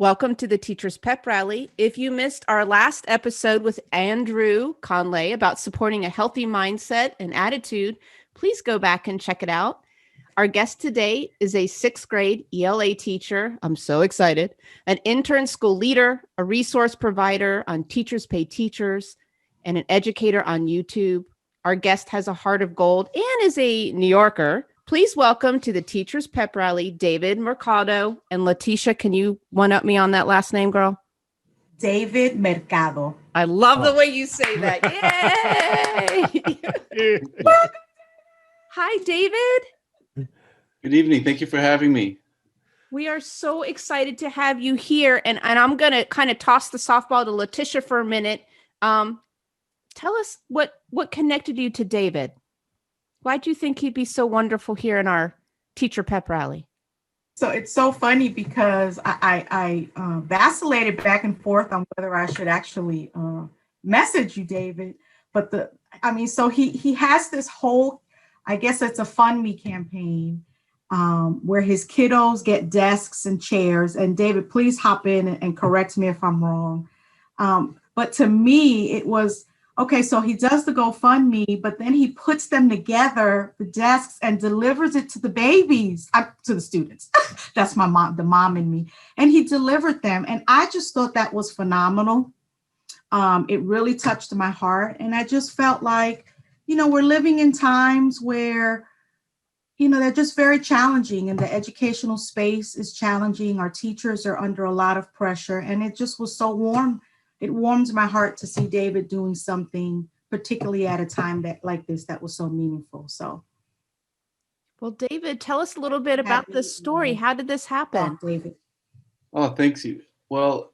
Welcome to the Teacher's Pep Rally. If you missed our last episode with Andrew Conley about supporting a healthy mindset and attitude, please go back and check it out. Our guest today is a 6th grade ELA teacher. I'm so excited. An intern school leader, a resource provider on Teachers Pay Teachers, and an educator on YouTube. Our guest has a heart of gold and is a New Yorker. Please welcome to the Teacher's Pep Rally, David Mercaldo. And Letitia, can you one-up me on that last name, girl? David Mercado. I love the way you say that. Yay! Hi, David. Good evening. Thank you for having me. We are so excited to have you here. And I'm going to kind of toss the softball to Letitia for a minute. Tell us what connected you to David. Why'd you think he'd be so wonderful here in our Teacher Pep Rally? So it's so funny because I vacillated back and forth on whether I should actually message you, David. But so he has this whole, I guess it's a Fund Me campaign where his kiddos get desks and chairs. And David, please hop in and correct me if I'm wrong. But to me, it was, okay, so he does the GoFundMe, but then he puts them together, the desks, and delivers it to the babies, to the students. That's my mom, the mom in me. And he delivered them. And I just thought that was phenomenal. It really touched my heart. And I just felt like, we're living in times where, they're just very challenging, and the educational space is challenging. Our teachers are under a lot of pressure. And it just was so warm. It warms my heart to see David doing something, particularly at a time like this, that was so meaningful. So, well, David, tell us a little bit about this story. How did this happen? David. Oh, thanks you. Well,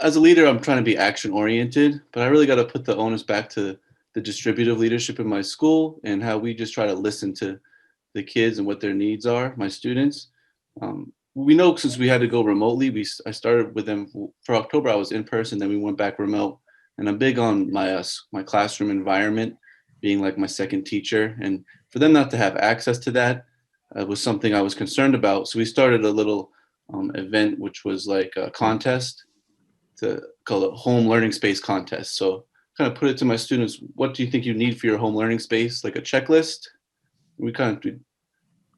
as a leader, I'm trying to be action oriented, but I really got to put the onus back to the distributive leadership in my school and how we just try to listen to the kids and what their needs are, my students. We know since we had to go remotely, I started with them for October. I was in person, then we went back remote. And I'm big on my classroom environment being like my second teacher. And for them not to have access to that was something I was concerned about. So we started a little event, which was like a contest to call it Home Learning Space Contest. So kind of put it to my students, what do you think you need for your home learning space? Like a checklist. We kind of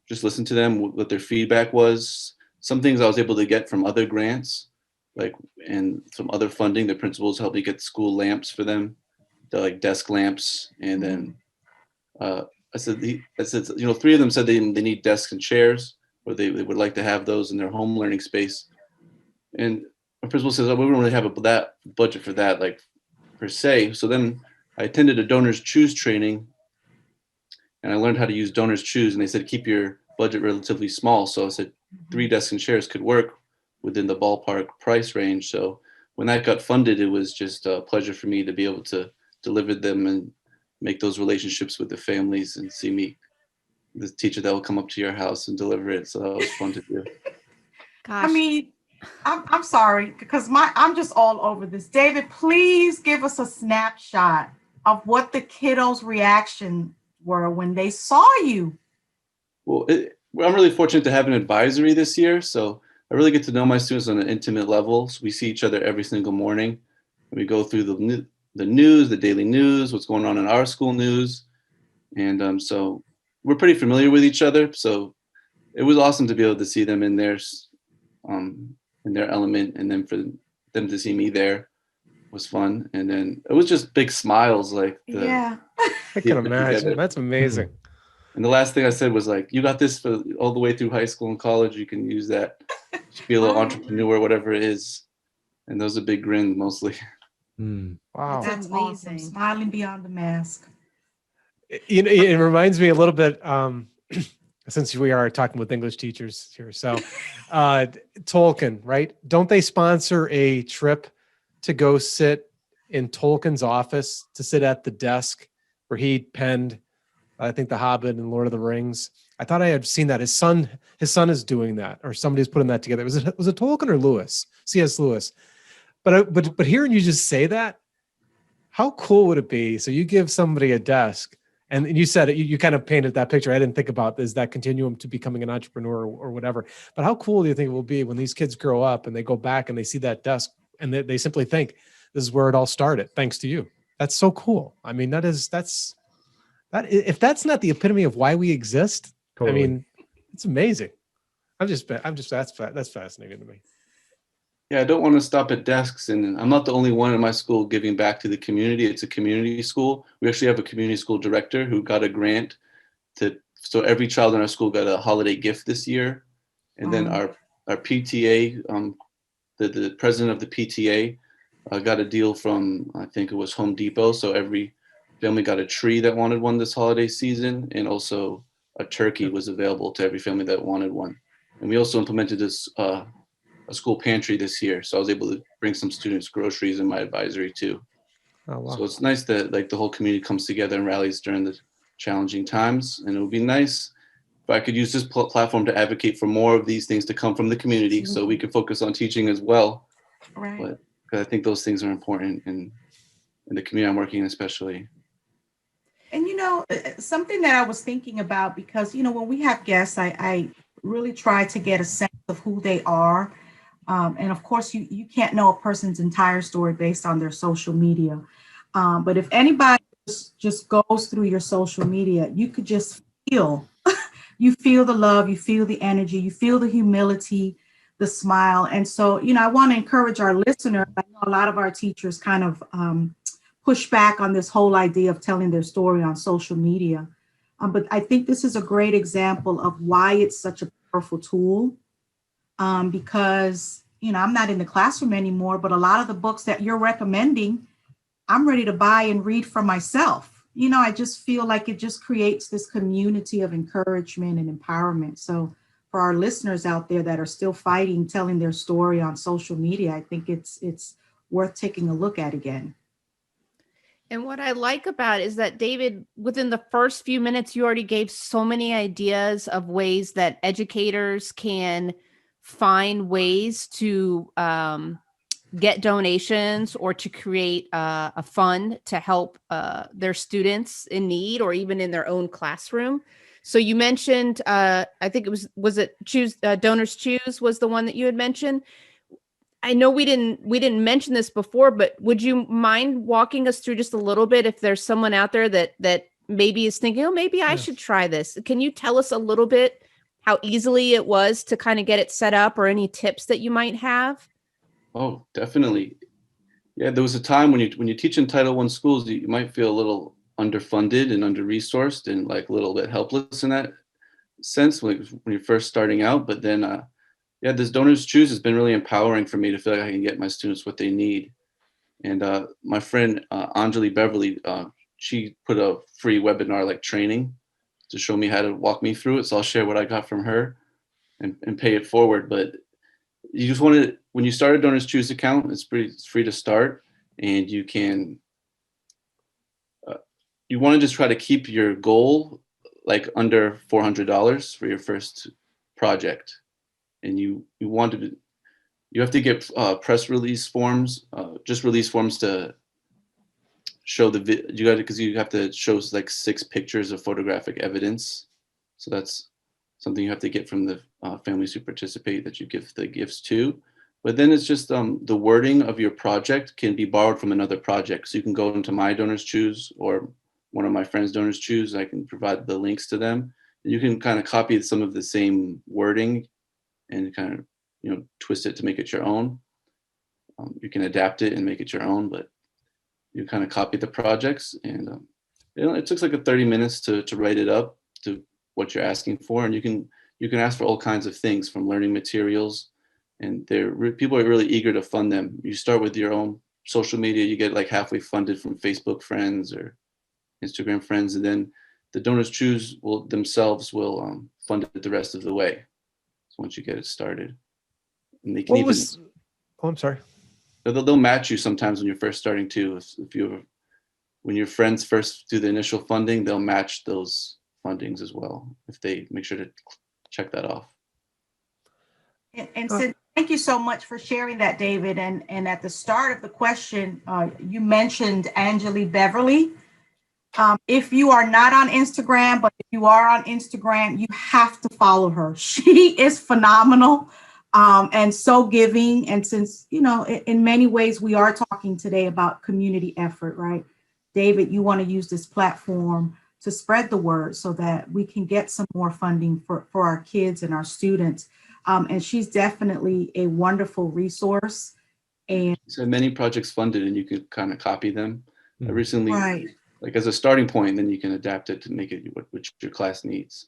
just listened to them, what their feedback was. Some things I was able to get from other grants, and some other funding. The principals helped me get school lamps for them, like desk lamps. And then I said, 3 of them said they need desks and chairs, or they would like to have those in their home learning space. And my principal says, we don't really have that budget for that, per se. So then I attended a Donors Choose training, and I learned how to use Donors Choose. And they said, keep your budget relatively small. So I said 3 desks and chairs could work within the ballpark price range. So when that got funded, it was just a pleasure for me to be able to deliver them and make those relationships with the families and see me, the teacher that will come up to your house and deliver it. So that was fun to do. Gosh. I mean, I'm sorry, because I'm just all over this. David, please give us a snapshot of what the kiddos' reaction were when they saw you. Well, I'm really fortunate to have an advisory this year, so I really get to know my students on an intimate level. So we see each other every single morning, and we go through the news, the daily news, what's going on in our school news, and so we're pretty familiar with each other. So it was awesome to be able to see them in their element, and then for them to see me there was fun. And then it was just big smiles, Yeah, I can imagine. Together. That's amazing. And the last thing I said was you got this for all the way through high school and college. You can use that. Just be a little entrepreneur, whatever it is. And those are big grins mostly. Wow. That's amazing. Awesome. Smiling beyond the mask. It reminds me a little bit, since we are talking with English teachers here. So Tolkien, right? Don't they sponsor a trip to go sit in Tolkien's office, to sit at the desk where he penned, I think, The Hobbit and Lord of the Rings? I thought I had seen that. His son is doing that, or somebody's putting that together. Was it Tolkien or Lewis? C.S. Lewis. But hearing you just say that, how cool would it be? So you give somebody a desk, And you said it, you kind of painted that picture. I didn't think about is that continuum to becoming an entrepreneur or whatever. But how cool do you think it will be when these kids grow up and they go back and they see that desk and they simply think this is where it all started, thanks to you? That's so cool. I mean, if that's not the epitome of why we exist, Totally. I mean, it's amazing. That's fascinating to me. Yeah, I don't want to stop at desks, and I'm not the only one in my school giving back to the community. It's a community school. We actually have a community school director who got a grant so every child in our school got a holiday gift this year. And then our PTA, the president of the PTA got a deal from, I think it was Home Depot. So every family got a tree that wanted one this holiday season, and also a turkey was available to every family that wanted one. And we also implemented this a school pantry this year, so I was able to bring some students groceries in my advisory too. Oh, wow. So it's nice that like the whole community comes together and rallies during the challenging times. And it would be nice if I could use this platform to advocate for more of these things to come from the community, so we can focus on teaching as well. Right. But because I think those things are important in the community I'm working in, especially. And something that I was thinking about, because when we have guests, I really try to get a sense of who they are. And of course, you can't know a person's entire story based on their social media. But if anybody just goes through your social media, you could just you feel the love, you feel the energy, you feel the humility, the smile. And so, I want to encourage our listeners. I know a lot of our teachers kind of push back on this whole idea of telling their story on social media. But I think this is a great example of why it's such a powerful tool. Because, I'm not in the classroom anymore, but a lot of the books that you're recommending, I'm ready to buy and read for myself. I just feel like it just creates this community of encouragement and empowerment. So for our listeners out there that are still fighting, telling their story on social media, I think it's worth taking a look at again. And what I like about it is that, David, within the first few minutes, you already gave so many ideas of ways that educators can find ways to get donations or to create a fund to help their students in need or even in their own classroom. So you mentioned, I think was it Choose Donors Choose was the one that you had mentioned. I know we didn't mention this before, but would you mind walking us through just a little bit if there's someone out there that maybe is thinking, oh, maybe I should try this. Can you tell us a little bit how easily it was to kind of get it set up, or any tips that you might have? Oh, definitely. Yeah, there was a time when you teach in Title I schools, you might feel a little underfunded and under-resourced and like a little bit helpless in that sense when you're first starting out. But then, this Donors Choose has been really empowering for me to feel like I can get my students what they need. And my friend Anjali Beverly, she put a free webinar like training to show me how to walk me through it. So I'll share what I got from her and pay it forward. But you just want to, when you start a Donors Choose account, it's free to start, and you can, you want to just try to keep your goal like under $400 for your first project. And you have to get press release forms, just release forms to show because you have to show like 6 pictures of photographic evidence. So that's something you have to get from the families who participate that you give the gifts to. But then it's just the wording of your project can be borrowed from another project. So you can go into my Donors Choose or one of my friends' Donors Choose. I can provide the links to them. And you can kind of copy some of the same wording and kind of twist it to make it your own. You can adapt it and make it your own, but you kind of copy the projects, and it took like 30 minutes to write it up to what you're asking for. And you can ask for all kinds of things, from learning materials, and people are really eager to fund them. You start with your own social media, you get like halfway funded from Facebook friends or Instagram friends, and then the Donors Choose themselves will fund it the rest of the way. So once you get it started, and they can I'm sorry. They'll match you sometimes when you're first starting too. When your friends first do the initial funding, they'll match those fundings as well if they make sure to check that off. And so thank you so much for sharing that, David. And at the start of the question, you mentioned Anjali Beverly. If you are not on Instagram, but if you are on Instagram, you have to follow her. She is phenomenal, and so giving. And since, in many ways, we are talking today about community effort, right? David, you want to use this platform to spread the word so that we can get some more funding for our kids and our students. And she's definitely a wonderful resource. And so many projects funded, and you can kind of copy them. I recently, right. like as a starting point, then you can adapt it to make it what your class needs.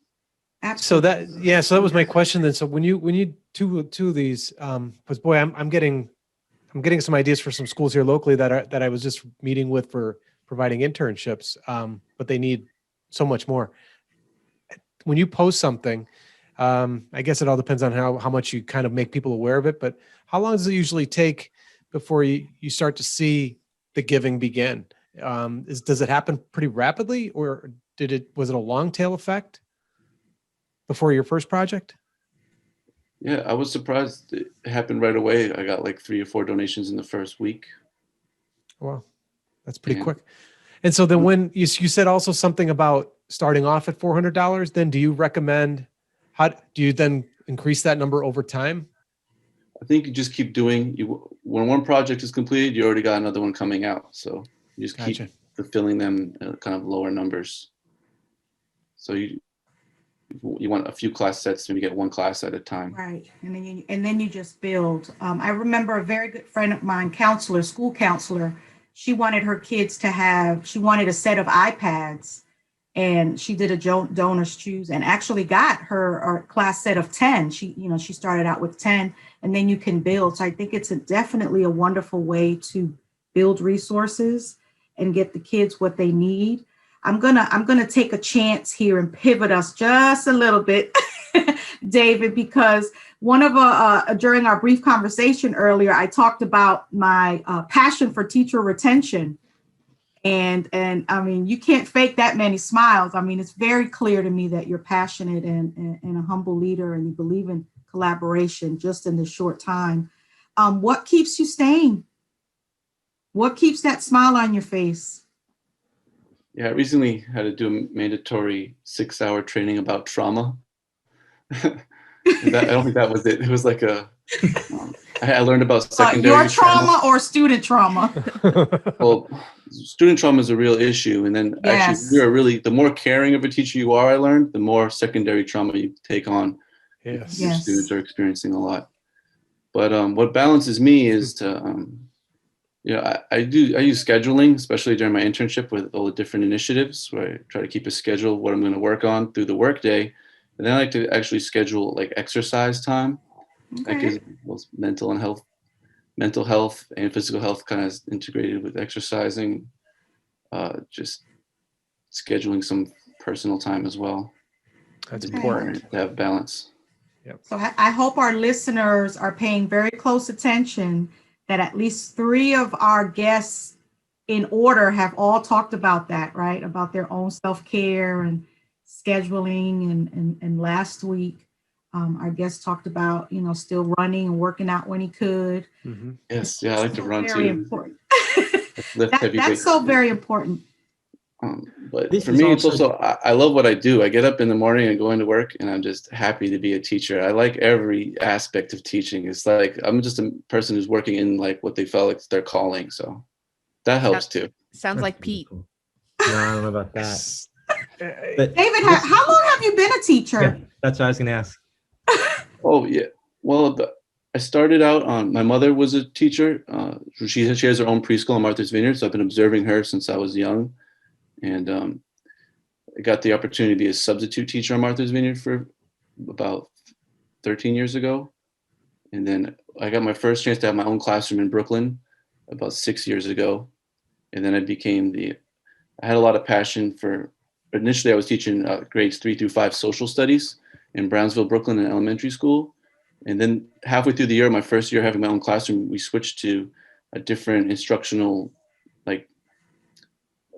Absolutely. So that was my question then. So when you two of these, because boy, I'm getting some ideas for some schools here locally that I was just meeting with for providing internships, but they need so much more. When you post something, I guess it all depends on how much you kind of make people aware of it, but how long does it usually take before you start to see the giving begin? Does it happen pretty rapidly, or was it a long tail effect before your first project? Yeah, I was surprised it happened right away. I got like 3 or 4 donations in the first week. Wow, that's pretty quick. And so then when you said also something about starting off at $400, then do you recommend, how do you then increase that number over time? I think you just keep doing, when one project is completed, you already got another one coming out. So you just keep fulfilling them at kind of lower numbers. So you want a few class sets, maybe get one class at a time. Right. And then you just build. I remember a very good friend of mine, school counselor, she wanted her kids she wanted a set of iPads, and she did a donors choose and actually got her class set of 10. She started out with 10, and then you can build. So I think it's definitely a wonderful way to build resources and get the kids what they need. I'm gonna take a chance here and pivot us just a little bit, David, because one of during our brief conversation earlier, I talked about my passion for teacher retention, and I mean, you can't fake that many smiles. I mean, it's very clear to me that you're passionate and a humble leader, and you believe in collaboration just in this short time. What keeps you staying? What keeps that smile on your face? Yeah, I recently had to do a mandatory 6-hour training about trauma. I don't think that was it. It was like I learned about secondary your trauma or student trauma. Well, student trauma is a real issue. And then actually, the more caring of a teacher you are, I learned, the more secondary trauma you take on. Yes. Your students are experiencing a lot. But what balances me is to, I use scheduling, especially during my internship with all the different initiatives, where I try to keep a schedule of what I'm going to work on through the workday. And then I like to actually schedule like exercise time. That gives both mental health and physical health kind of integrated with exercising, just scheduling some personal time as well. That's important to have balance. Yep. So I hope our listeners are paying very close attention that at least 3 of our guests in order have all talked about that, right? About their own self-care and scheduling. And last week, our guest talked about, still running and working out when he could. Mm-hmm. Yes, I like to run very too. Important. That's so very important. But for me, it's also, I love what I do. I get up in the morning and go into work, and I'm just happy to be a teacher. I like every aspect of teaching. It's like I'm just a person who's working in like what they felt like their calling. So that helps too. Sounds like Pete. Cool. No, I don't know about that. But David, how long have you been a teacher? Yeah, that's what I was going to ask. Oh yeah. Well, I started out on. My mother was a teacher. She has her own preschool in Martha's Vineyard, so I've been observing her since I was young. And I got the opportunity to be a substitute teacher on Martha's Vineyard for about 13 years ago. And then I got my first chance to have my own classroom in Brooklyn about 6 years ago. And then I had a lot of passion for, initially I was teaching grades 3 through 5 social studies in Brownsville, Brooklyn, in elementary school. And then halfway through the year, my first year having my own classroom, we switched to a different instructional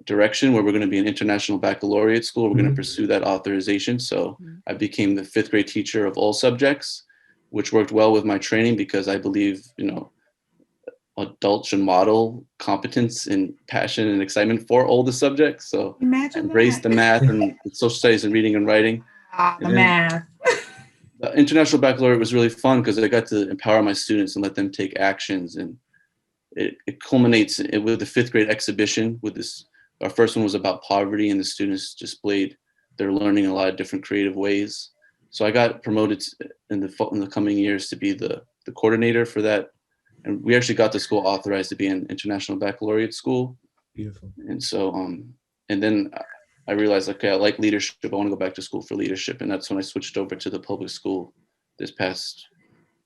direction where we're going to be an international baccalaureate school. We're going to pursue that authorization. So I became the 5th grade teacher of all subjects, which worked well with my training because I believe, adults should model competence and passion and excitement for older subjects. So I Imagine embraced the math and social studies and reading and writing. the And then math. the International Baccalaureate was really fun because I got to empower my students and let them take actions. And it culminates with the 5th grade exhibition with this. Our first one was about poverty, and the students displayed their learning in a lot of different creative ways. So I got promoted in the coming years to be the coordinator for that. And we actually got the school authorized to be an international baccalaureate school. Beautiful. And so, and then I realized, okay, I like leadership. I want to go back to school for leadership. And that's when I switched over to the public school this past,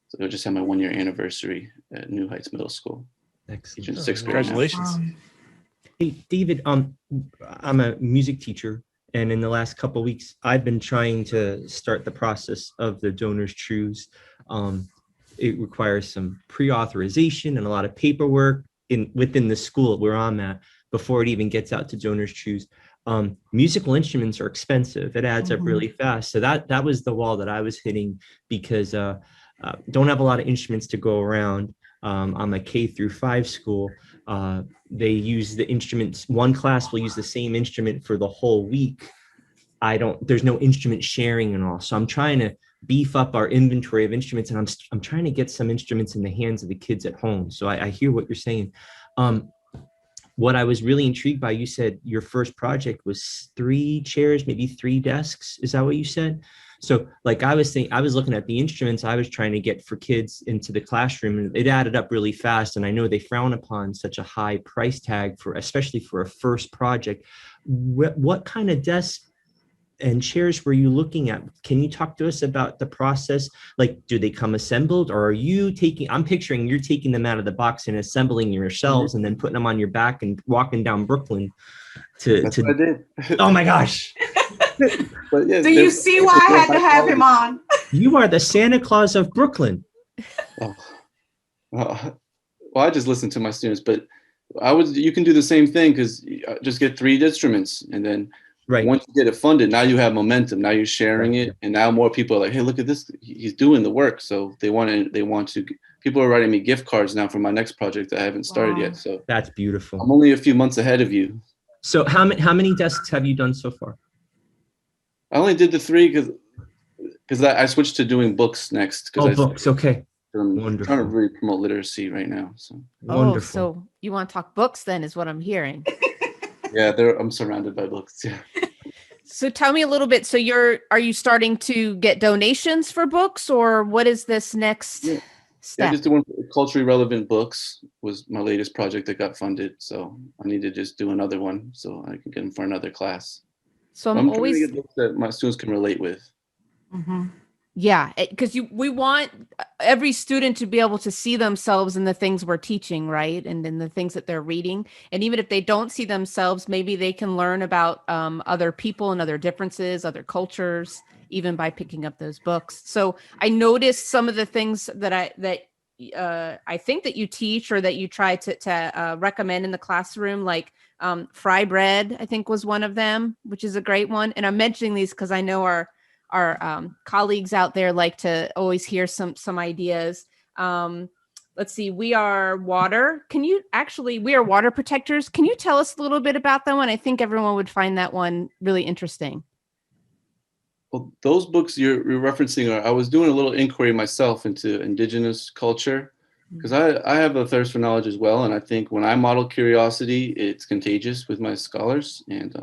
so I just had my 1-year anniversary at New Heights Middle School. Excellent. Teaching 6th grade now. Congratulations. Hey, David, I'm a music teacher, and in the last couple of weeks, I've been trying to start the process of the donors truths. It requires some pre-authorization and a lot of paperwork within the school where I'm at before it even gets out to donors truths. Musical instruments are expensive. It adds up really fast. So that was the wall that I was hitting because don't have a lot of instruments to go around. I'm a K-5 school. They use the instruments. One class will use the same instrument for the whole week. There's no instrument sharing and all. So I'm trying to beef up our inventory of instruments, and I'm trying to get some instruments in the hands of the kids at home. So I hear what you're saying. What I was really intrigued by, you said your first project was 3 chairs, maybe 3 desks. Is that what you said? So like I was looking at the instruments I was trying to get for kids into the classroom, and it added up really fast. And I know they frown upon such a high price tag especially for a first project. What kind of desks and chairs were you looking at? Can you talk to us about the process? Like, do they come assembled, or are you I'm picturing you're taking them out of the box and assembling yourselves and then putting them on your back and walking down Brooklyn That's what I did. Oh my gosh. But yeah, Do you see why I had to have him on? You are the Santa Claus of Brooklyn. Oh. Well, I just listen to my students, but you can do the same thing, because just get 3 instruments, and then Right. once you get it funded, now you have momentum. Now you're sharing it, and now more people are like, "Hey, look at this! He's doing the work." So they want to. People are writing me gift cards now for my next project that I haven't started yet. So That's beautiful. I'm only a few months ahead of you. So how many desks have you done so far? I only did the 3 because I switched to doing books next. Books. Okay. I'm Wonderful. trying to really promote literacy right now. So Wonderful. So you want to talk books then, is what I'm hearing. yeah, I'm surrounded by books. Yeah. So tell me a little bit. So are you starting to get donations for books, or what is this next Yeah, step? just doing culturally relevant books was my latest project that got funded. So I need to just do another one so I can get them for another class. So I'm always trying to get books that my students can relate with. Yeah, because we want every student to be able to see themselves in the things we're teaching, right? And in the things that they're reading. And even if they don't see themselves, maybe they can learn about other people and other differences, other cultures, even by picking up those books. So I noticed some of the things that I think that you teach or that you try to recommend in the classroom, like fry bread, I think was one of them, which is a great one. And I'm mentioning these because I know our colleagues out there like to always hear some ideas. Let's see. We are water. We are water protectors. Can you tell us a little bit about that one? I think everyone would find that one really interesting. Well, those books you're referencing I was doing a little inquiry myself into indigenous culture, because I have a thirst for knowledge as well. And I think when I model curiosity, it's contagious with my scholars. And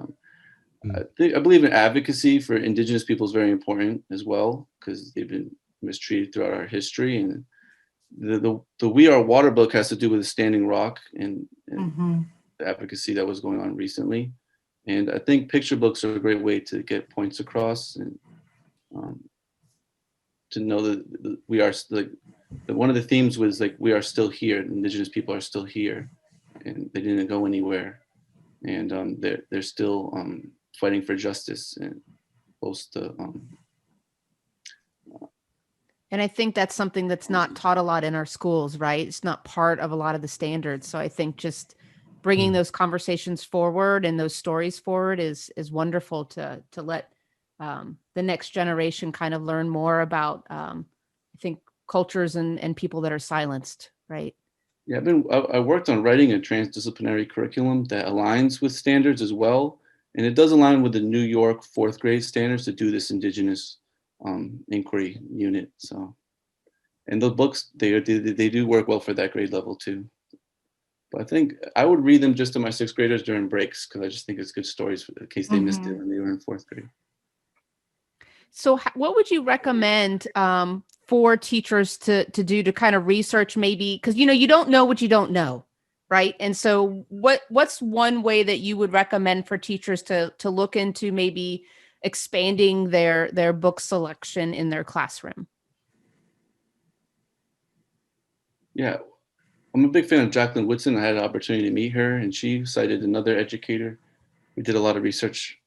I believe in advocacy for indigenous people is very important as well, because they've been mistreated throughout our history. And the We Are Water book has to do with the Standing Rock and the advocacy that was going on recently. And I think picture books are a great way to get points across, and to know that we are one of the themes was like, we are still here. Indigenous people are still here, and they didn't go anywhere, and they're still fighting for justice and post And I think that's something that's not taught a lot in our schools, right? It's not part of a lot of the standards. So I think just bringing those conversations forward and those stories forward is wonderful to let the next generation kind of learn more about, I think, cultures and people that are silenced, right? Yeah, I worked on writing a transdisciplinary curriculum that aligns with standards as well, and it does align with the New York fourth grade standards to do this Indigenous inquiry unit. So, and the books they do work well for that grade level too. But I think I would read them just to my sixth graders during breaks because I just think it's good stories in case they missed it when they were in fourth grade. So what would you recommend for teachers to do to kind of research maybe, because you don't know what you don't know, right? And so what's one way that you would recommend for teachers to look into maybe expanding their book selection in their classroom? Yeah, I'm a big fan of Jacqueline Woodson. I had an opportunity to meet her, and she cited another educator. We did a lot of research.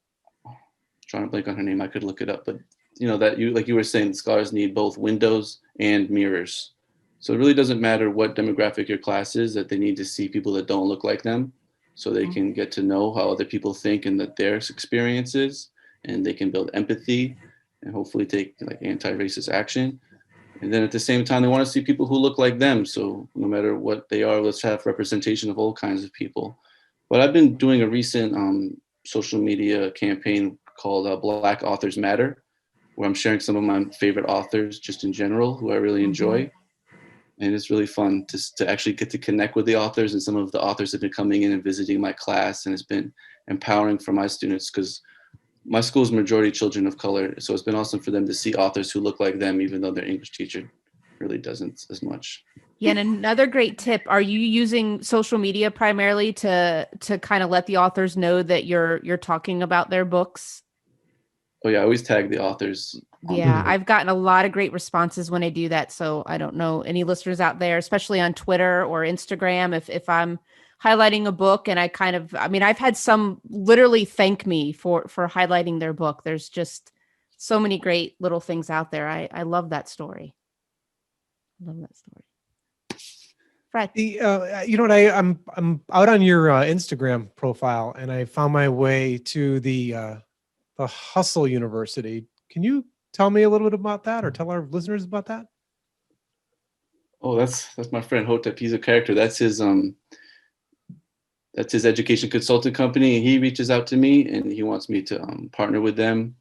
Trying to blank on her name, I could look it up, but that like you were saying, scholars need both windows and mirrors. So it really doesn't matter what demographic your class is, that they need to see people that don't look like them, so they can get to know how other people think and that their experience is, and they can build empathy and hopefully take like anti-racist action. And then at the same time, they want to see people who look like them. So no matter what they are, let's have representation of all kinds of people. But I've been doing a recent social media campaign called Black Authors Matter, where I'm sharing some of my favorite authors just in general who I really enjoy. And it's really fun to actually get to connect with the authors, and some of the authors have been coming in and visiting my class, and it's been empowering for my students because my school is majority children of color. So it's been awesome for them to see authors who look like them, even though their English teacher really doesn't as much. Yeah, and another great tip, are you using social media primarily to kind of let the authors know that you're talking about their books? Oh yeah, I always tag the authors. Yeah, I've gotten a lot of great responses when I do that. So I don't know any listeners out there, especially on Twitter or Instagram, if I'm highlighting a book and I've had some literally thank me for highlighting their book. There's just so many great little things out there. I love that story. I love that story. Fred. You know what? I'm out on your Instagram profile, and I found my way to the Hustle University. Can you tell me a little bit about that, or tell our listeners about that? Oh, that's my friend Hotep. He's a character. That's his education consulting company. He reaches out to me and he wants me to partner with them.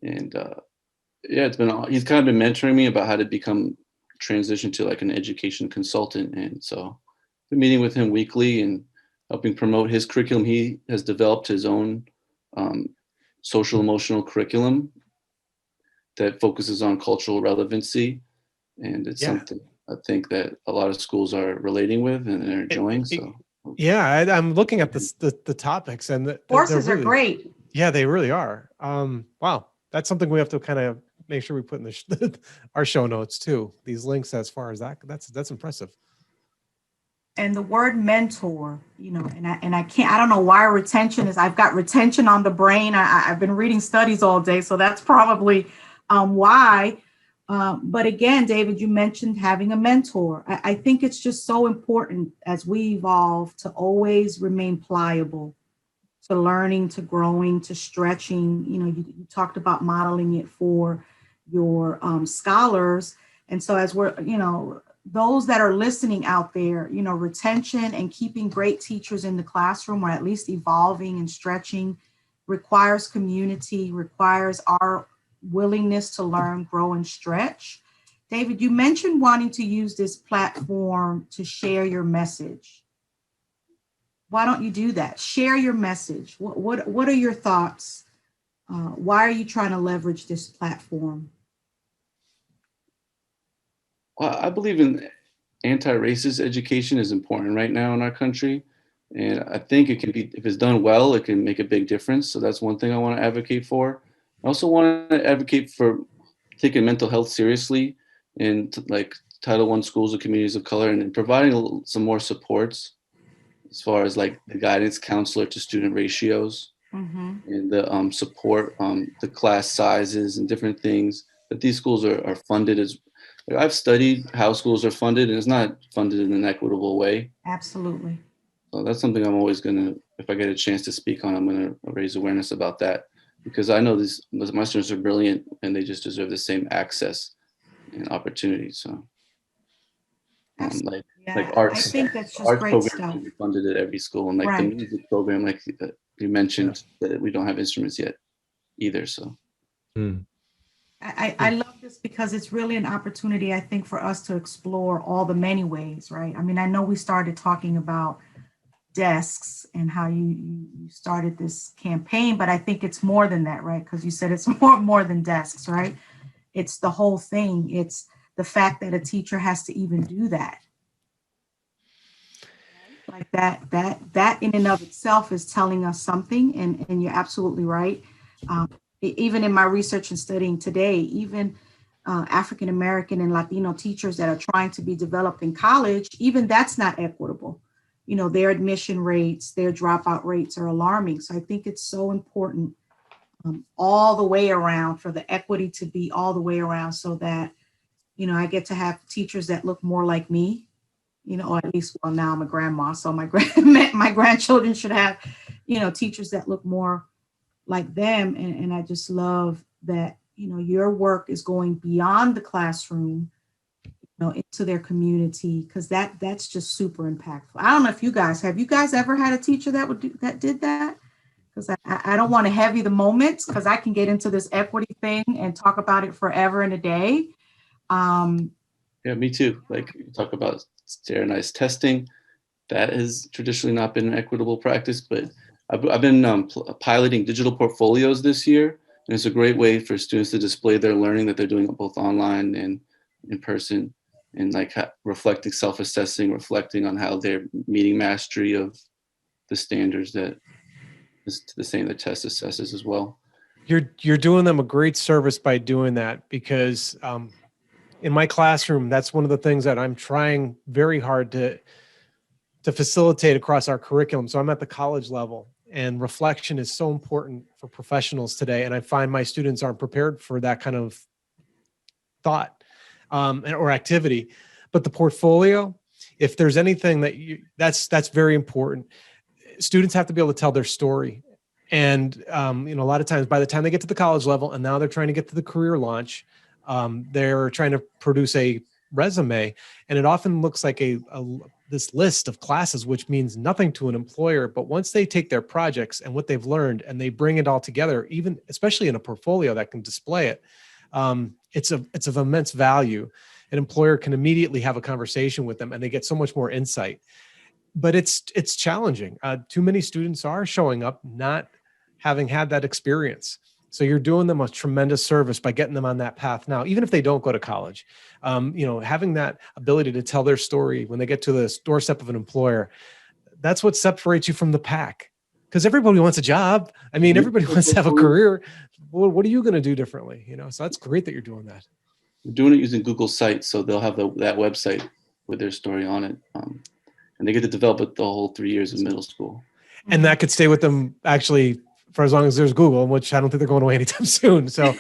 And yeah, he's kind of been mentoring me about how to transition to like an education consultant. And so I've been meeting with him weekly and helping promote his curriculum. He has developed his own social emotional curriculum that focuses on cultural relevancy. And it's something I think that a lot of schools are relating with and they're enjoying. Yeah, I'm looking at the topics, and courses are great. Yeah, they really are. Wow, that's something we have to kind of make sure we put in our show notes too. These links, as far as that's impressive. And the word mentor, and I don't know why retention is. I've got retention on the brain. I've been reading studies all day, so that's probably why. But again, David, you mentioned having a mentor. I think it's just so important as we evolve to always remain pliable, to learning, to growing, to stretching. You talked about modeling it for your scholars. And so as we're, those that are listening out there, retention and keeping great teachers in the classroom, or at least evolving and stretching, requires community, requires our willingness to learn, grow, and stretch. David, you mentioned wanting to use this platform to share your message. Why don't you do that? Share your message. What are your thoughts? Why are you trying to leverage this platform? Well, I believe in anti-racist education is important right now in our country. And I think it can be, if it's done well, it can make a big difference. So that's one thing I want to advocate for. I also want to advocate for taking mental health seriously in like Title I schools and communities of color, and providing some more supports as far as like the guidance counselor to student ratios and the support, the class sizes and different things that these schools are funded as. I've studied how schools are funded, and it's not funded in an equitable way. Absolutely. So that's something I'm always going to, if I get a chance to speak on, I'm going to raise awareness about that, because I know my students are brilliant and they just deserve the same access and opportunity. So. like Yeah, like I arts think that's just arts great program stuff. should be funded at every school, and like the Right. music program, like you mentioned, that we don't have instruments yet either. So Mm. I love this because it's really an opportunity, I think, for us to explore all the many ways, right? I mean, I know we started talking about desks and how you started this campaign, but I think it's more than that, right? Because you said it's more than desks, right? It's the whole thing. It's the fact that a teacher has to even do that. Like that in and of itself is telling us something, and you're absolutely right. Even in my research and studying today, even African American and Latino teachers that are trying to be developed in college, even that's not equitable. You know, their admission rates, their dropout rates are alarming. So I think it's so important all the way around for the equity to be all the way around, so that, you know, I get to have teachers that look more like me, you know, or at least, well, now I'm a grandma, so my grandchildren should have, you know, teachers that look more like them. And I just love that, you know, your work is going beyond the classroom, you know, into their community, because that's just super impactful. I don't know if have you guys ever had a teacher that did that? Because I don't want to heavy the moments, because I can get into this equity thing and talk about it forever and a day. yeah, me too. Like you talk about standardized testing, that has traditionally not been an equitable practice, but I've been piloting digital portfolios this year, and it's a great way for students to display their learning that they're doing both online and in person, and like reflecting, self-assessing, reflecting on how they're meeting mastery of the standards that is the same the test assesses as well. You're doing them a great service by doing that, because in my classroom, that's one of the things that I'm trying very hard to facilitate across our curriculum. So I'm at the college level, and reflection is so important for professionals today. And I find my students aren't prepared for that kind of thought or activity. But the portfolio, if there's anything that's very important. Students have to be able to tell their story. And, you know, a lot of times by the time they get to the college level, and now they're trying to get to the career launch, they're trying to produce a resume, and it often looks like this list of classes, which means nothing to an employer. But once they take their projects and what they've learned and they bring it all together, even especially in a portfolio that can display it, it's of immense value. An employer can immediately have a conversation with them, and they get so much more insight. But it's challenging. Too many students are showing up not having had that experience. So you're doing them a tremendous service by getting them on that path now, even if they don't go to college. You know, having that ability to tell their story when they get to the doorstep of an employer, that's what separates you from the pack. Because everybody wants a job. I mean, everybody wants to have a career. What are you going to do differently? You know, so that's great that you're doing that. We're doing it using Google Sites, so they'll have that website with their story on it. And they get to develop it the whole 3 years of middle school. And that could stay with them actually for as long as there's Google, which I don't think they're going away anytime soon. So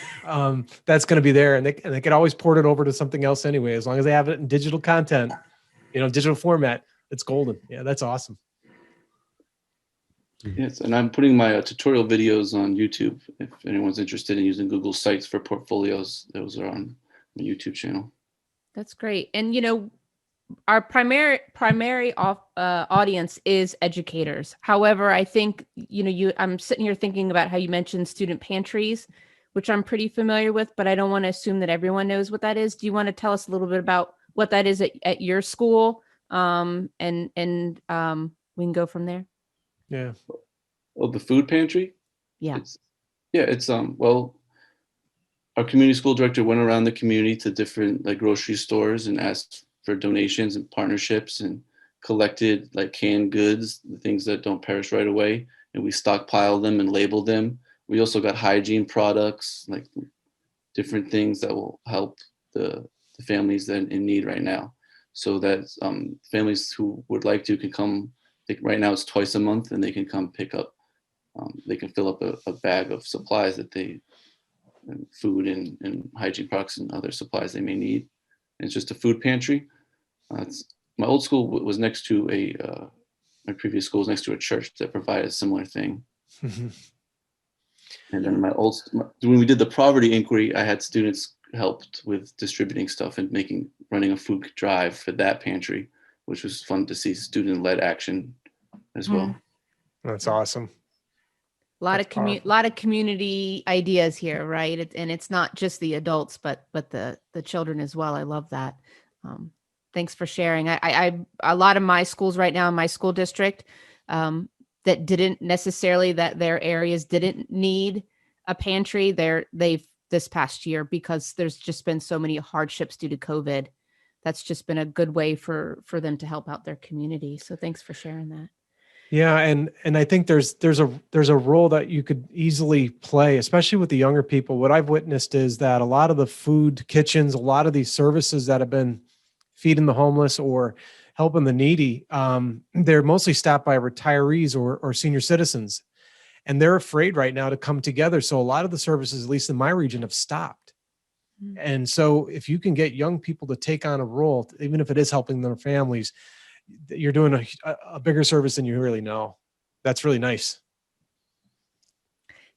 that's going to be there, and they can always port it over to something else anyway, as long as they have it in digital content, you know, digital format. It's golden. Yeah, that's awesome. Yes, and I'm putting my tutorial videos on YouTube. If anyone's interested in using Google Sites for portfolios, those are on my YouTube channel. That's great. And, you know, our primary audience is educators. However, I think, you know, I'm sitting here thinking about how you mentioned student pantries, which I'm pretty familiar with, but I don't want to assume that everyone knows what that is. Do you want to tell us a little bit about what that is at your school? And we can go from there. Yeah. Oh, the food pantry? Yeah. It's well, our community school director went around the community to different like grocery stores and asked for donations and partnerships, and collected like canned goods, the things that don't perish right away, and we stockpiled them and labeled them. We also got hygiene products, like different things that will help the families that in need right now, so that families who would like to can come. Right now it's twice a month, and they can come pick up. They can fill up a bag of supplies that and food and hygiene products and other supplies they may need. And it's just a food pantry. My old school was next to my previous school was next to a church that provided a similar thing. And then when we did the poverty inquiry, I had students helped with distributing stuff and running a food drive for that pantry, which was fun to see student-led action as well. That's awesome. A lot That's of powerful. lot of community ideas here, right? And it's not just the adults, but the children as well. I love that. Thanks for sharing. I a lot of my schools right now in my school district that didn't necessarily, that their areas didn't need a pantry. They've this past year, because there's just been so many hardships due to COVID. That's just been a good way for them to help out their community. So thanks for sharing that. Yeah, and I think there's a role that you could easily play, especially with the younger people. What I've witnessed is that a lot of the food kitchens, a lot of these services that have been feeding the homeless or helping the needy, they're mostly staffed by retirees or senior citizens, and they're afraid right now to come together. So a lot of the services, at least in my region, have stopped. And so if you can get young people to take on a role, even if it is helping their families, you're doing a bigger service than you really know. That's really nice.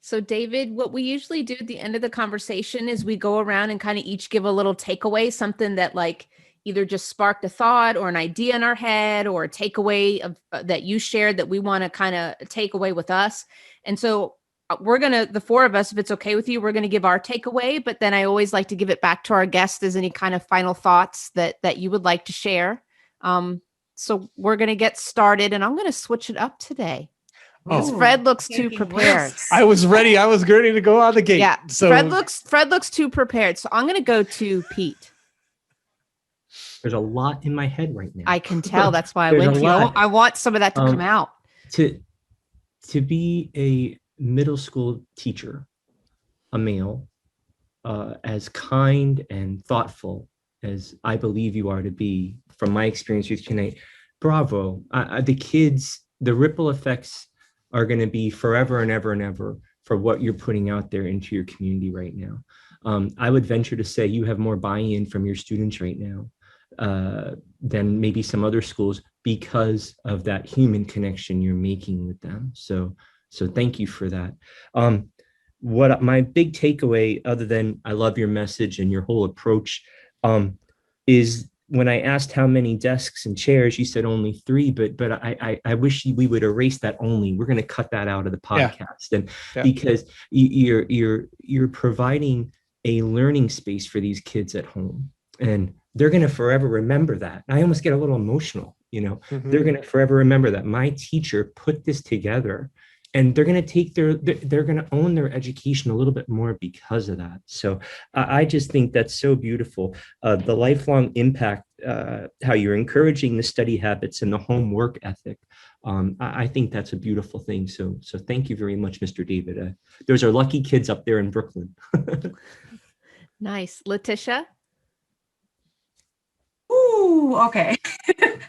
So David, what we usually do at the end of the conversation is we go around and kind of each give a little takeaway, something that like either just sparked a thought or an idea in our head, or a takeaway of that you shared that we want to kind of take away with us. And so the four of us, if it's okay with you, we're going to give our takeaway, but then I always like to give it back to our guests as any kind of final thoughts that you would like to share. So we're going to get started, and I'm going to switch it up today because Fred looks too prepared. I was ready. I was ready to go out the gate. Yeah. So Fred looks too prepared. So I'm going to go to Pete. There's a lot in my head right now. I can tell. That's why I There's went a to you. lot. I want some of that to come out. To be a middle school teacher, a male, as kind and thoughtful as I believe you are to be, from my experience with you tonight, bravo. The kids, the ripple effects are going to be forever and ever and ever for what you're putting out there into your community right now. I would venture to say you have more buy-in from your students right now than maybe some other schools, because of that human connection you're making with them. So thank you for that. What my big takeaway, other than I love your message and your whole approach, is when I asked how many desks and chairs, you said only 3, but I wish we would erase that only. We're going to cut that out of the podcast. And because you're providing a learning space for these kids at home, and they're going to forever remember that. I almost get a little emotional, They're going to forever remember that my teacher put this together, and they're going to they're going to own their education a little bit more because of that. So I just think that's so beautiful. The lifelong impact, how you're encouraging the study habits and the homework ethic. I think that's a beautiful thing. So thank you very much, Mr. David. Those are lucky kids up there in Brooklyn. Nice. Letitia? Ooh, okay.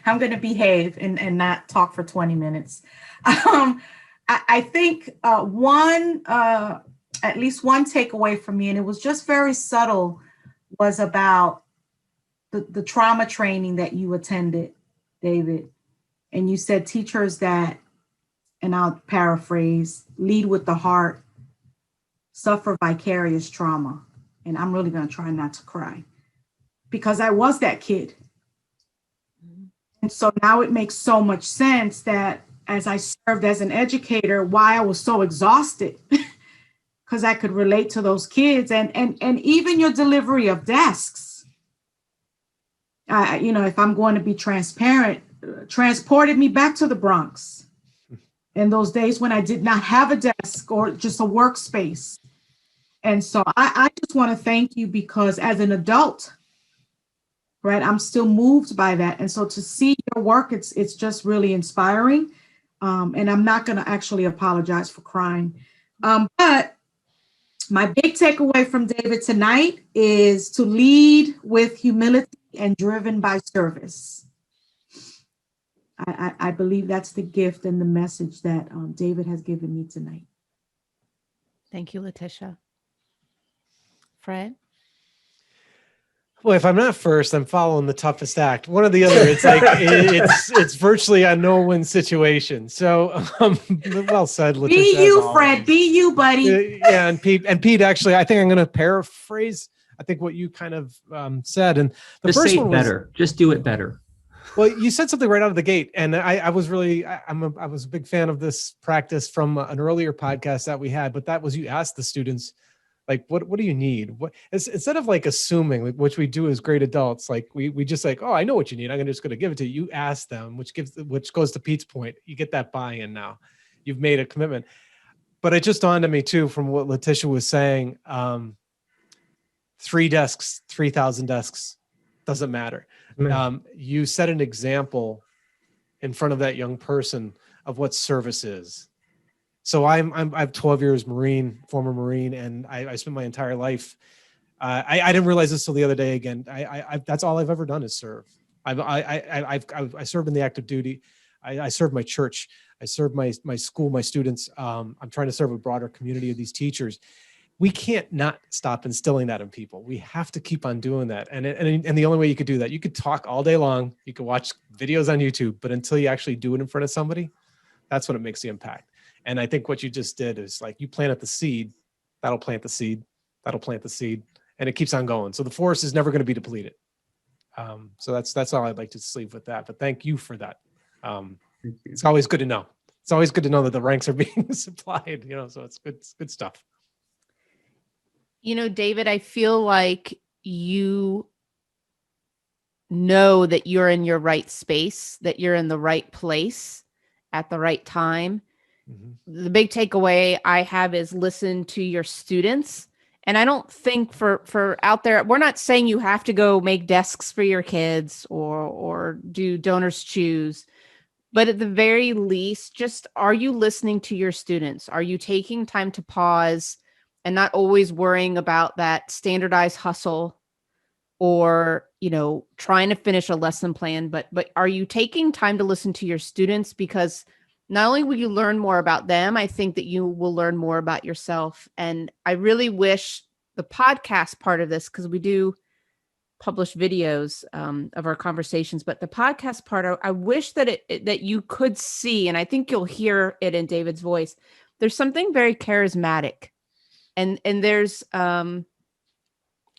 I'm going to behave and not talk for 20 minutes. I think at least one takeaway for me, and it was just very subtle, was about the trauma training that you attended, David. And you said teachers that, and I'll paraphrase, lead with the heart, suffer vicarious trauma. And I'm really going to try not to cry, because I was that kid. And so now it makes so much sense that as I served as an educator, why I was so exhausted, because I could relate to those kids, and even your delivery of desks. If I'm going to be transparent, transported me back to the Bronx in those days when I did not have a desk or just a workspace. And so I just want to thank you, because as an adult, right, I'm still moved by that. And so to see your work, it's just really inspiring. And I'm not going to actually apologize for crying. But my big takeaway from David tonight is to lead with humility and driven by service. I believe that's the gift and the message that David has given me tonight. Thank you, Letitia. Fred? Well, if I'm not first, I'm following the toughest act. One or the other. It's like it's virtually a no-win situation. So, well said, Letitia. Be you, Fred. Be you, buddy. Yeah, and Pete. Actually, I think I'm going to paraphrase I think what you kind of said, and the Just first say one it was, better. Just do it better. well, you said something right out of the gate, and I was really, I was a big fan of this practice from an earlier podcast that we had, but that was, you asked the students, like, what do you need? What, instead of like assuming, like, which we do as great adults, like we just like, oh, I know what you need, I'm just going to give it to you. You ask them, which goes to Pete's point. You get that buy-in now. You've made a commitment. But it just dawned on me too, from what Letitia was saying, 3 desks, 3,000 desks, doesn't matter. You set an example in front of that young person of what service is. So I've 12 years former Marine, and I spent my entire life. I didn't realize this till the other day again. That's all I've ever done is serve. I served in the active duty. I served my church. I served my school, my students. I'm trying to serve a broader community of these teachers. We can't not stop instilling that in people. We have to keep on doing that. And the only way you could do that, you could talk all day long. You could watch videos on YouTube, but until you actually do it in front of somebody, that's when it makes the impact. And I think what you just did is like, you planted the seed, that'll plant the seed, that'll plant the seed, and it keeps on going. So the forest is never going to be depleted. So that's all I'd like to leave with that. But thank you for that. It's always good to know. It's always good to know that the ranks are being supplied, so it's good stuff. David, I feel like you know that you're in your right space, that you're in the right place at the right time. Mm-hmm. The big takeaway I have is listen to your students. And I don't think for out there, we're not saying you have to go make desks for your kids or do donors choose. But at the very least, just, are you listening to your students? Are you taking time to pause and not always worrying about that standardized hustle or, trying to finish a lesson plan, but are you taking time to listen to your students? Because not only will you learn more about them, I think that you will learn more about yourself. And I really wish the podcast part of this, because we do publish videos of our conversations, but the podcast part, I wish that that you could see, and I think you'll hear it in David's voice. There's something very charismatic, and there's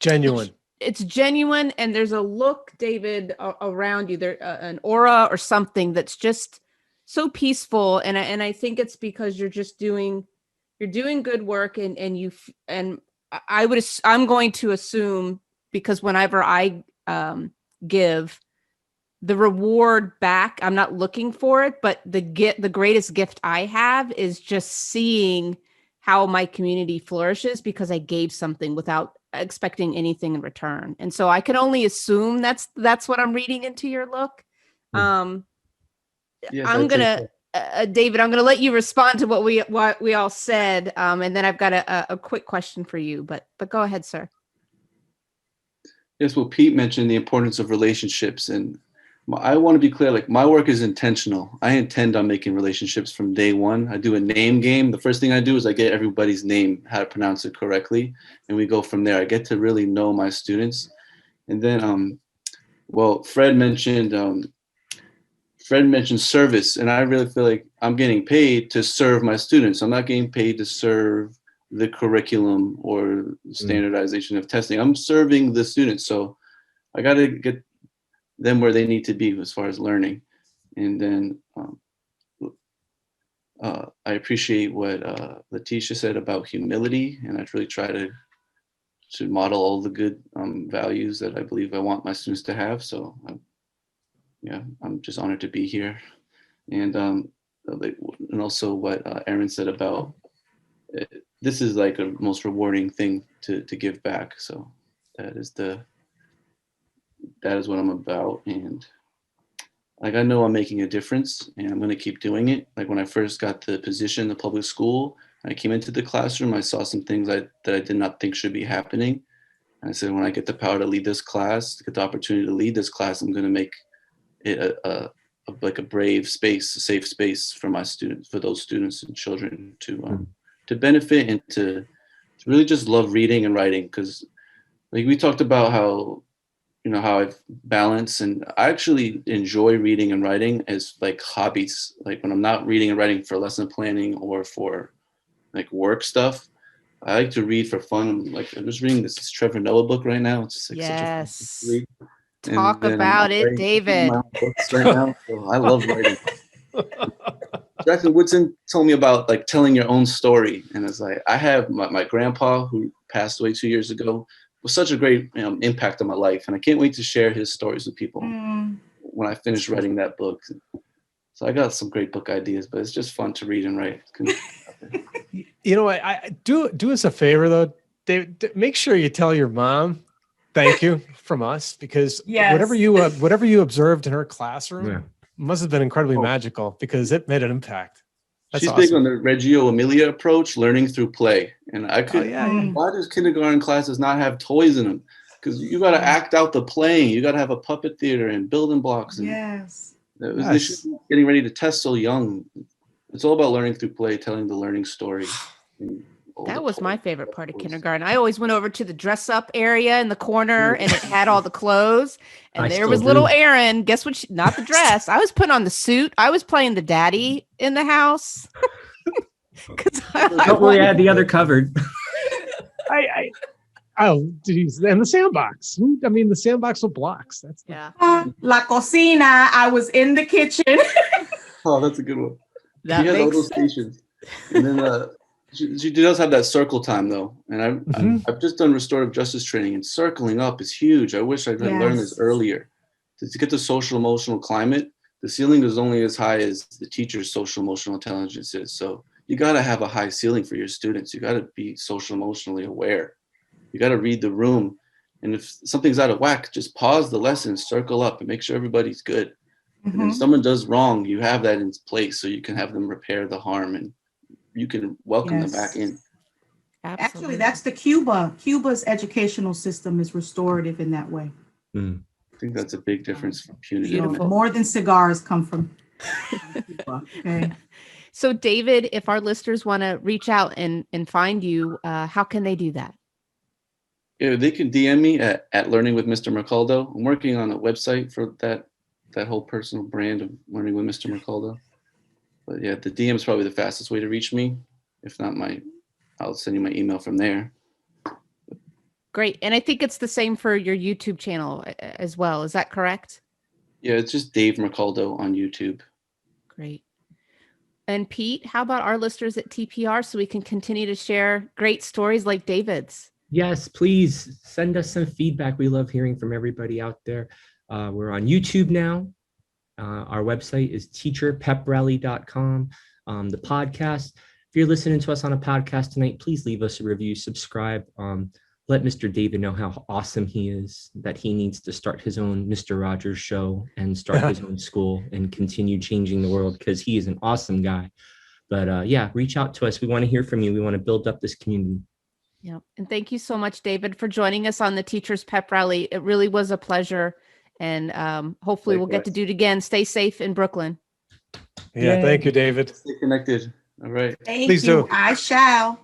genuine. It's genuine, and there's a look, David, around you. There, an aura or something that's just so peaceful, and I think it's because you're doing good work, and I'm going to assume, because whenever I give the reward back, I'm not looking for it, but the greatest gift I have is just seeing how my community flourishes because I gave something without expecting anything in return. And so I can only assume that's what I'm reading into your look. Yes, I'm gonna David, I'm gonna let you respond to what we all said, and then I've got a quick question for you, but go ahead, sir. Yes, well, Pete mentioned the importance of relationships, and I want to be clear, like, my work is intentional. I intend on making relationships from day one. I do a name game. The first thing I do is I get everybody's name, how to pronounce it correctly, and we go from there. I get to really know my students. And then, Fred mentioned service, and I really feel like I'm getting paid to serve my students. I'm not getting paid to serve the curriculum or standardization of testing. I'm serving the students. So I got to get them where they need to be as far as learning. And then I appreciate what Letitia said about humility, and I really try to model all the good values that I believe I want my students to have. So I'm just honored to be here. And also what Aaron said about this is like a most rewarding thing to give back. So that is what I'm about. And like, I know I'm making a difference, and I'm going to keep doing it. Like, when I first got the position in the public school, I came into the classroom, I saw some things that I did not think should be happening. And I said, when I get the power to lead this class, get the opportunity to lead this class, I'm going to make it like a brave space, a safe space for my students, for those students and children to benefit and to really just love reading and writing. Because like we talked about how I've balanced, and I actually enjoy reading and writing as like hobbies. Like, when I'm not reading and writing for lesson planning or for like work stuff, I like to read for fun. I'm just reading this Trevor Noah book right now. It's just like such a fun book Yes. to read. Talk And then I'm about it, writing David. my own books right now. So I love writing. Jackson Woodson told me about like telling your own story, and it's like I have my grandpa who passed away 2 years ago was such a great impact on my life, and I can't wait to share his stories with people when I finish writing that book. So I got some great book ideas, but it's just fun to read and write. You know what? I do us a favor though, Dave. Make sure you tell your mom thank you from us, because Yes. whatever you observed in her classroom must have been incredibly magical, because it made an impact. That's She's awesome. big on the Reggio Emilia approach, learning through play. And I could, yeah. why does kindergarten classes not have toys in them? Because you got to act out the playing. You got to have a puppet theater and building blocks. And Yes. They should be getting ready to test so young. It's all about learning through play, telling the learning story. That was my favorite part of kindergarten. I always went over to the dress up area in the corner, and it had all the clothes. And there was little Erin. Guess what? Not the dress. I was putting on the suit. I was playing the daddy in the house. Don't worry, I had the other covered. Oh, geez. And the sandbox. I mean, the sandbox with blocks. That's La cocina. I was in the kitchen. Oh, that's a good one. That She has all makes those sense. stations. And then she does have that circle time though. And I've just done restorative justice training, and circling up is huge. I wish I'd learned this earlier. To get the social emotional climate, the ceiling is only as high as the teacher's social emotional intelligence is. So you got to have a high ceiling for your students. You got to be social emotionally aware. You got to read the room. And if something's out of whack, just pause the lesson, circle up, and make sure everybody's good. And then if someone does wrong, you have that in place so you can have them repair the harm, and you can welcome them back in. Absolutely. Actually, that's the Cuba's educational system is restorative in that way. I think that's a big difference for punitive. Beautiful. More than cigars come from Cuba. Okay. So, David, if our listeners want to reach out and find you, how can they do that? Yeah, they can DM me at Learning with Mr. Mercaldo. I'm working on a website for that whole personal brand of Learning with Mr. Mercaldo. But yeah, the DM is probably the fastest way to reach me. If not, I'll send you my email from there. Great. And I think it's the same for your YouTube channel as well. Is that correct? Yeah, it's just Dave Mercaldo on YouTube. Great. And Pete, how about our listeners at TPR so we can continue to share great stories like David's? Yes, please send us some feedback. We love hearing from everybody out there. We're on YouTube now. Our website is teacherpeprally.com. The podcast, if you're listening to us on a podcast tonight, please leave us a review, subscribe. Let Mr. David know how awesome he is, that he needs to start his own Mr. Rogers show and start his own school and continue changing the world, because he is an awesome guy. But yeah, reach out to us. We want to hear from you. We want to build up this community. Yeah. And thank you so much, David, for joining us on the Teachers Pep Rally. It really was a pleasure. And hopefully we'll get to do it again. Stay safe in Brooklyn. Yeah. Thank you, David. Stay connected. All right. Thank Please you. do. I shall.